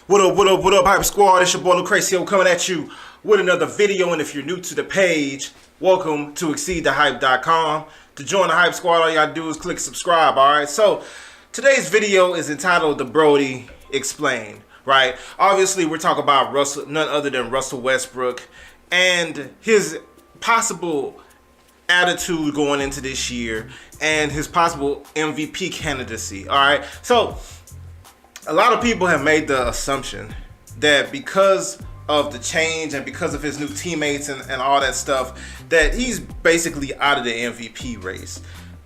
What up, Hype Squad? It's your boy Lucrecio coming at you with another video. And if you're new to the page, welcome to ExceedTheHype.com. To join the Hype Squad, all you gotta do is click subscribe, alright? So, today's video is entitled The Brodie Explained, right? Obviously, we're talking about none other than Russell Westbrook and his possible attitude going into this year and his possible MVP candidacy, alright? So, a lot of people have made the assumption that because of the change and because of his new teammates and all that stuff, that he's basically out of the MVP race.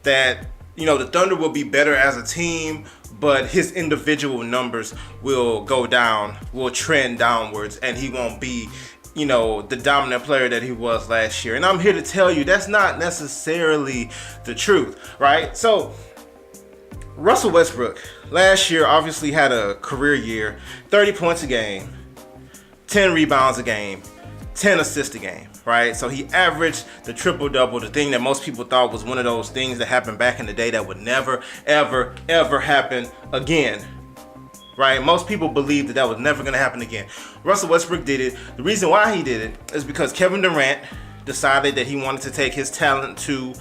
That, you know, the Thunder will be better as a team, but his individual numbers will go down, will trend downwards, and he won't be, you know, the dominant player that he was last year. And I'm here to tell you that's not necessarily the truth, right? So, Russell Westbrook last year obviously had a career year, 30 points a game, 10 rebounds a game, 10 assists a game, right? So he averaged the triple-double, the thing that most people thought was one of those things that happened back in the day that would never, ever, ever happen again, right? Most people believed that that was never going to happen again. Russell Westbrook did it. The reason why he did it is because Kevin Durant decided that he wanted to take his talent to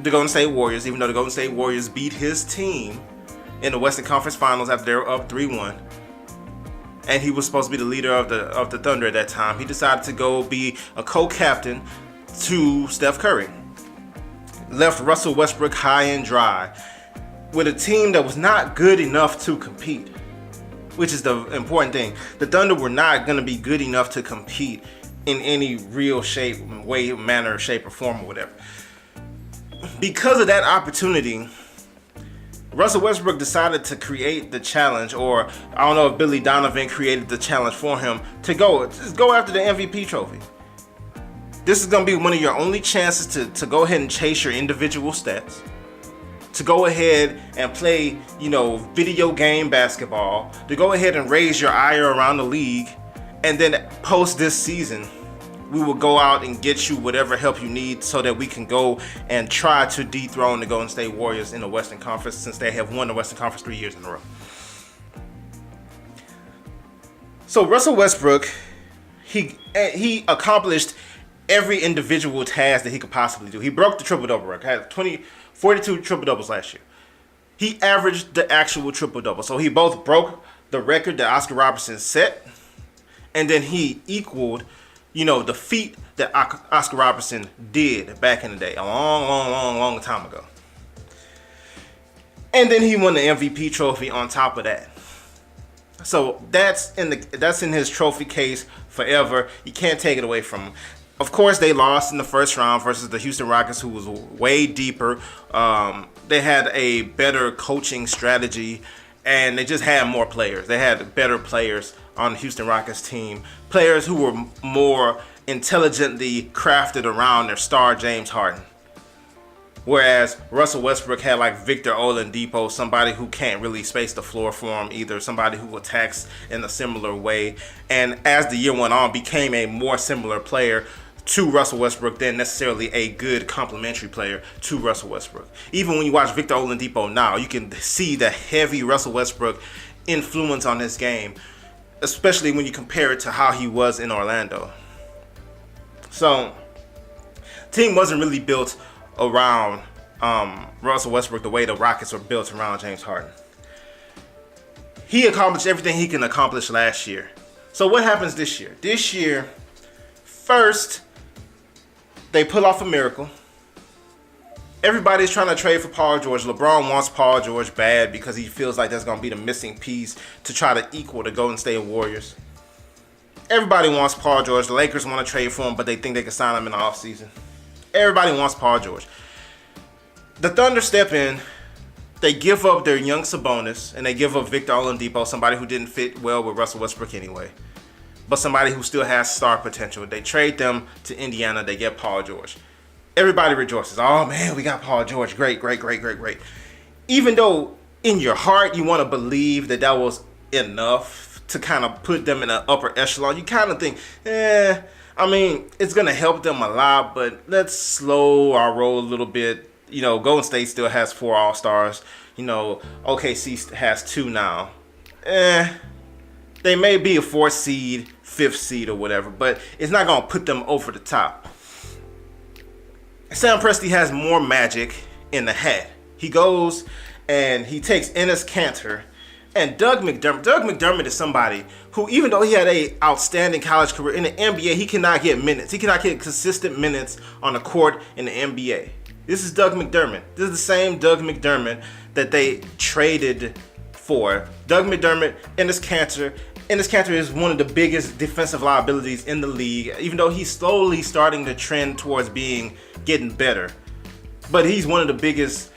the Golden State Warriors, even though the Golden State Warriors beat his team in the Western Conference Finals after they were up 3-1. And he was supposed to be the leader of the Thunder at that time. He decided to go be a co-captain to Steph Curry. Left Russell Westbrook high and dry with a team that was not good enough to compete, which is the important thing. The Thunder were not going to be good enough to compete in any real shape, way, manner, shape, or form, or whatever. Because of that opportunity, Russell Westbrook decided to create the challenge, or I don't know if Billy Donovan created the challenge for him, to go after the MVP trophy. This is going to be one of your only chances to go ahead and chase your individual stats, to go ahead and play, you know, video game basketball, to go ahead and raise your ire around the league, and then post this season, we will go out and get you whatever help you need so that we can go and try to dethrone the Golden State Warriors in the Western Conference, since they have won the Western Conference 3 years in a row. So Russell Westbrook, he accomplished every individual task that he could possibly do. He broke the triple-double record, had 42 triple-doubles last year. He averaged the actual triple-double. So he both broke the record that Oscar Robertson set, and then he equaled, you know, the feat that Oscar Robertson did back in the day, a long time ago. And then he won the MVP trophy on top of that. So that's in his trophy case forever. You can't take it away from him. Of course, they lost in the first round versus the Houston Rockets, who was way deeper. They had a better coaching strategy, and they just had more players. They had better players on the Houston Rockets team, players who were more intelligently crafted around their star James Harden. Whereas Russell Westbrook had like Victor Oladipo, somebody who can't really space the floor for him either, somebody who attacks in a similar way, and as the year went on, became a more similar player to Russell Westbrook than necessarily a good complementary player to Russell Westbrook. Even when you watch Victor Oladipo now, you can see the heavy Russell Westbrook influence on this game, especially when you compare it to how he was in Orlando. So, team wasn't really built around Russell Westbrook the way the Rockets were built around James Harden. He accomplished everything he can accomplish last year. So what happens this year? This year, first, they pull off a miracle. Everybody's trying to trade for Paul George. LeBron wants Paul George bad because he feels like that's going to be the missing piece to try to equal the Golden State Warriors. Everybody wants Paul George. The Lakers want to trade for him, but they think they can sign him in the offseason. Everybody wants Paul George. The Thunder step in. They give up their young Sabonis, and they give up Victor Oladipo, somebody who didn't fit well with Russell Westbrook anyway, but somebody who still has star potential. They trade them to Indiana. They get Paul George. Everybody rejoices. Oh, man, we got Paul George. Great. Even though in your heart you want to believe that that was enough to kind of put them in an upper echelon, you kind of think, I mean, it's going to help them a lot, but let's slow our roll a little bit. You know, Golden State still has 4 All-Stars. You know, OKC has 2 now. They may be a 4th seed, 5th seed, or whatever, but it's not going to put them over the top. Sam Presti has more magic in the hat. He goes and he takes Enes Kanter and Doug McDermott. Doug McDermott is somebody who, even though he had an outstanding college career in the NBA, he cannot get minutes. He cannot get consistent minutes on the court in the NBA. This is Doug McDermott. This is the same Doug McDermott that they traded for. Doug McDermott, Enes Kanter. Enes Kanter is one of the biggest defensive liabilities in the league, even though he's slowly starting to trend towards getting better. But he's one of the biggest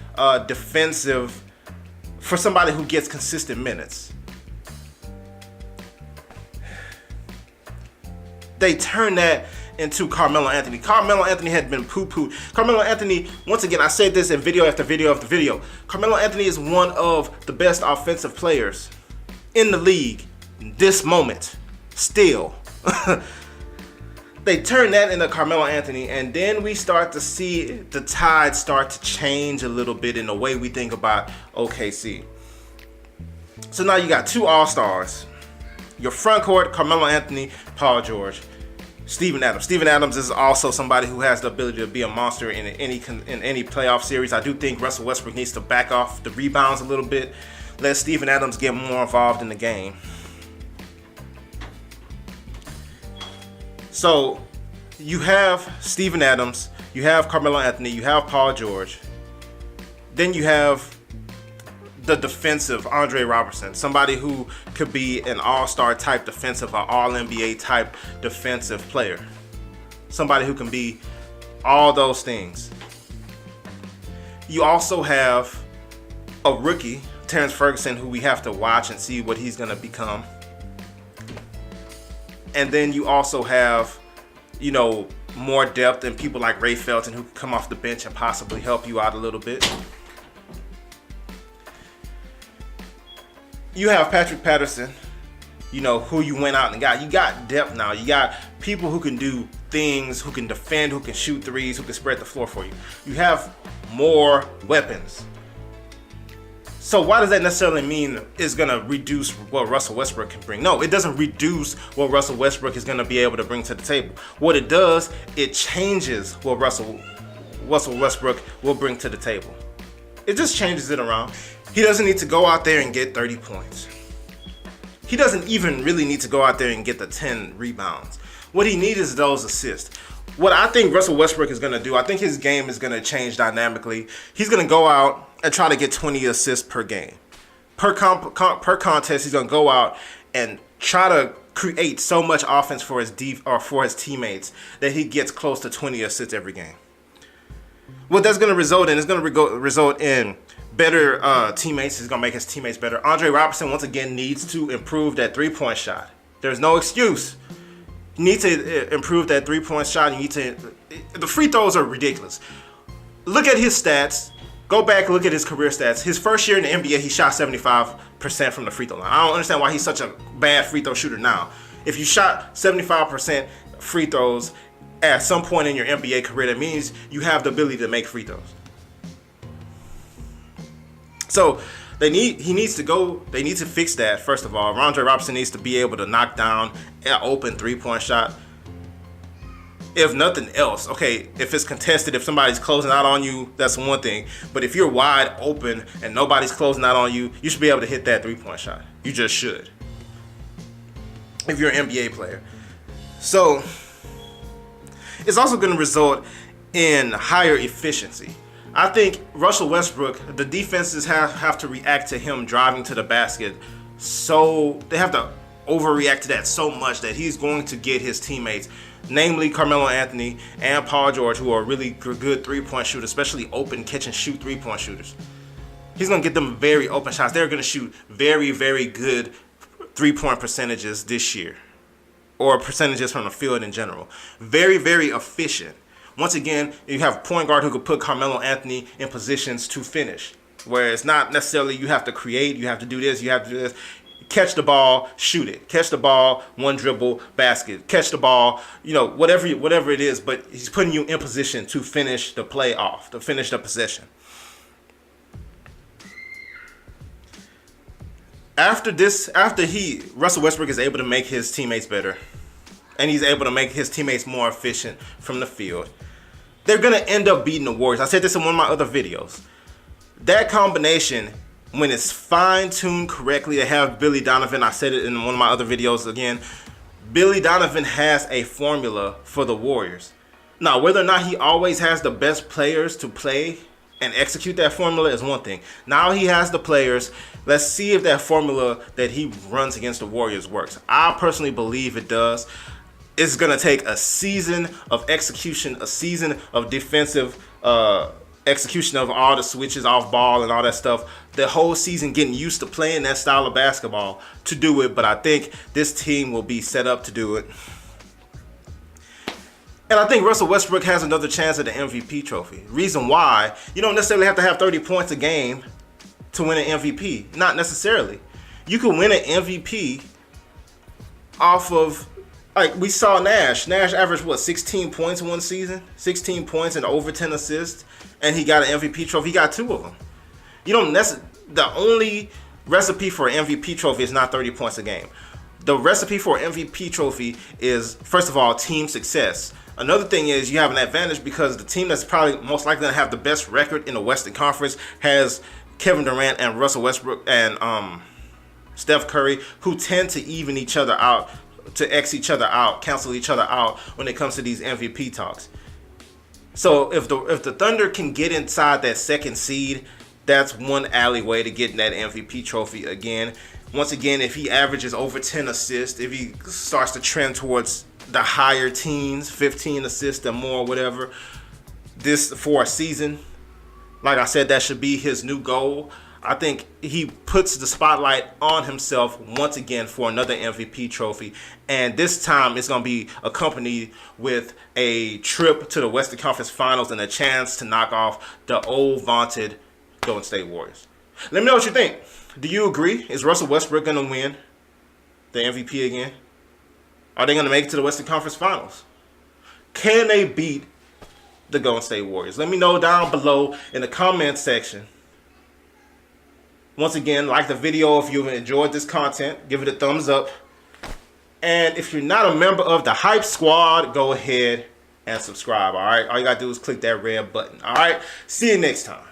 defensive for somebody who gets consistent minutes. They turned that into Carmelo Anthony. Carmelo Anthony had been poo-pooed. Carmelo Anthony, once again, I said this in video after video after video. Carmelo Anthony is one of the best offensive players in the league in this moment. Still. They turn that into Carmelo Anthony, and then we start to see the tide start to change a little bit in the way we think about OKC. So now you got 2 All-Stars. Your front court, Carmelo Anthony, Paul George, Steven Adams. Steven Adams is also somebody who has the ability to be a monster in any playoff series. I do think Russell Westbrook needs to back off the rebounds a little bit. Let Steven Adams get more involved in the game. So you have Steven Adams, you have Carmelo Anthony, you have Paul George. Then you have the defensive Andre Robertson, somebody who could be an all-star type defensive or all-NBA type defensive player. Somebody who can be all those things. You also have a rookie, Terrence Ferguson, who we have to watch and see what he's going to become. And then you also have, more depth and people like Ray Felton who can come off the bench and possibly help you out a little bit. You have Patrick Patterson, who you went out and got. You got depth now. You got people who can do things, who can defend, who can shoot threes, who can spread the floor for you. You have more weapons. So why does that necessarily mean it's going to reduce what Russell Westbrook can bring? No, it doesn't reduce what Russell Westbrook is going to be able to bring to the table. What it does, it changes what Russell Westbrook will bring to the table. It just changes it around. He doesn't need to go out there and get 30 points. He doesn't even really need to go out there and get the 10 rebounds. What he needs is those assists. What I think Russell Westbrook is going to do, I think his game is going to change dynamically. He's going to go out and try to get 20 assists per game. Per contest, he's going to go out and try to create so much offense for his teammates that he gets close to 20 assists every game. What that's going to result in is going to result in better teammates. It's going to make his teammates better. Andre Robertson, once again, needs to improve that three-point shot. There's no excuse. You need to improve that three-point shot. The free throws are ridiculous. Look at his stats. Go back, look at his career stats. His first year in the NBA, he shot 75% from the free throw line. I don't understand why he's such a bad free throw shooter now. If you shot 75% free throws at some point in your NBA career, that means you have the ability to make free throws. So they need to fix that, first of all. Andre Robertson needs to be able to knock down an open three-point shot. If nothing else, okay, if it's contested, if somebody's closing out on you, that's one thing. But if you're wide open and nobody's closing out on you, you should be able to hit that three-point shot. You just should. If you're an NBA player. So it's also going to result in higher efficiency. I think Russell Westbrook, the defenses have to react to him driving to the basket. So they have to overreact to that so much that he's going to get his teammates, namely Carmelo Anthony and Paul George, who are really good three-point shooters, especially open catch-and-shoot three-point shooters. He's going to get them very open shots. They're going to shoot very, very good three-point percentages this year, or percentages from the field in general. Very, very efficient. Once again, you have a point guard who could put Carmelo Anthony in positions to finish, where it's not necessarily you have to create, you have to do this, you have to do this. Catch the ball, shoot it. Catch the ball, one dribble, basket. Catch the ball, whatever it is, but he's putting you in position to finish the play off, to finish the possession. After Russell Westbrook is able to make his teammates better, and he's able to make his teammates more efficient from the field, they're going to end up beating the Warriors. I said this in one of my other videos. That combination, when it's fine-tuned correctly, to have Billy Donovan, I said it in one of my other videos again, Billy Donovan has a formula for the Warriors. Now, whether or not he always has the best players to play and execute that formula is one thing. Now he has the players. Let's see if that formula that he runs against the Warriors works. I personally believe it does. It's going to take a season of execution, a season of defensive execution of all the switches off ball and all that stuff. The whole season getting used to playing that style of basketball to do it. But I think this team will be set up to do it. And I think Russell Westbrook has another chance at the MVP trophy. Reason why, you don't necessarily have to have 30 points a game to win an MVP. Not necessarily. You can win an MVP off of, like we saw Nash. Nash averaged, 16 points in one season? 16 points and over 10 assists. And he got an MVP trophy. He got 2 of them. You don't the only recipe for an MVP trophy is not 30 points a game. The recipe for an MVP trophy is, first of all, team success. Another thing is you have an advantage because the team that's probably most likely going to have the best record in the Western Conference has Kevin Durant and Russell Westbrook and Steph Curry, who tend to even each other out, to X each other out, cancel each other out when it comes to these MVP talks. So if the Thunder can get inside that second seed, that's one alleyway to getting that MVP trophy again. Once again, if he averages over 10 assists, if he starts to trend towards the higher teens, 15 assists or more, whatever, this for a season, like I said, that should be his new goal. I think he puts the spotlight on himself once again for another MVP trophy. And this time it's going to be accompanied with a trip to the Western Conference Finals and a chance to knock off the old vaunted Golden State Warriors. Let me know what you think. Do you agree? Is Russell Westbrook going to win the MVP again? Are they going to make it to the Western Conference Finals? Can they beat the Golden State Warriors? Let me know down below in the comment section. Once again, like the video if you enjoyed this content. Give it a thumbs up. And if you're not a member of the Hype Squad, go ahead and subscribe, all right? All you got to do is click that red button, all right? See you next time.